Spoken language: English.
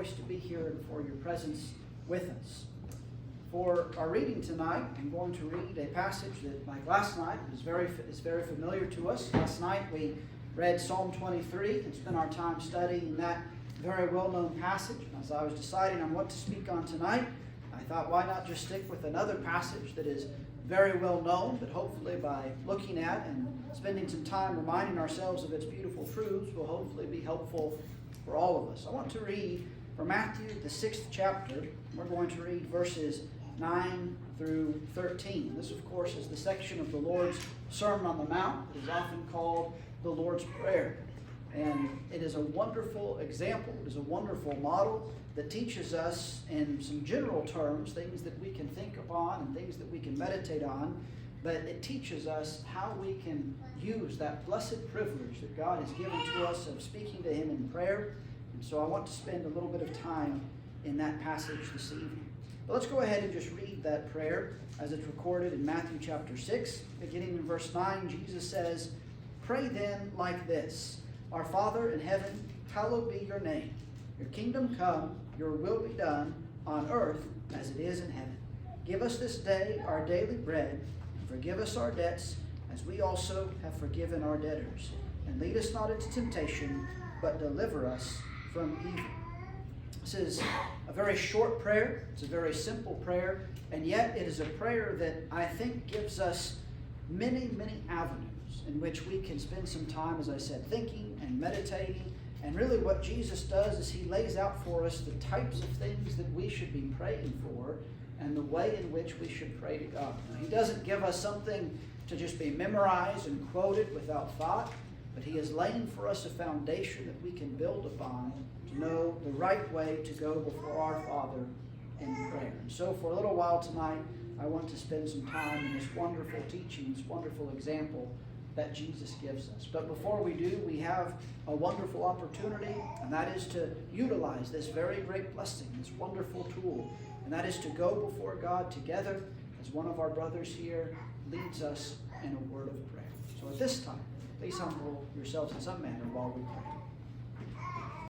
To be here and for your presence with us. For our reading tonight, I'm going to read a passage that, like last night, is very familiar to us. Last night we read Psalm 23 and spent our time studying that very well-known passage. And as I was deciding on what to speak on tonight, I thought, why not just stick with another passage that is very well known, but hopefully by looking at and spending some time reminding ourselves of its beautiful truths will hopefully be helpful for all of us. I want to read from Matthew, the 6th chapter. We're going to read verses 9 through 13. This, of course, is the section of the Lord's Sermon on the Mount that is often called the Lord's Prayer. And it is a wonderful example. It is a wonderful model that teaches us, in some general terms, things that we can think upon and things that we can meditate on. But it teaches us how we can use that blessed privilege that God has given to us of speaking to Him in prayer. So I want to spend a little bit of time in that passage this evening. But let's go ahead and just read that prayer as it's recorded in Matthew chapter 6. Beginning in verse 9, Jesus says, "Pray then like this, Our Father in heaven, hallowed be your name. Your kingdom come, your will be done, on earth as it is in heaven. Give us this day our daily bread, and forgive us our debts, as we also have forgiven our debtors. And lead us not into temptation, but deliver us from evil." This is a very short prayer. It's a very simple prayer, and yet it is a prayer that I think gives us many, many avenues in which we can spend some time, as I said, thinking and meditating. And really what Jesus does is He lays out for us the types of things that we should be praying for and the way in which we should pray to God. Now, He doesn't give us something to just be memorized and quoted without thought, but He is laying for us a foundation that we can build upon to know the right way to go before our Father in prayer. And so for a little while tonight, I want to spend some time in this wonderful teaching, this wonderful example that Jesus gives us. But before we do, we have a wonderful opportunity, and that is to utilize this very great blessing, this wonderful tool, and that is to go before God together as one of our brothers here leads us in a word of prayer. So at this time, please humble yourselves in some manner while we pray.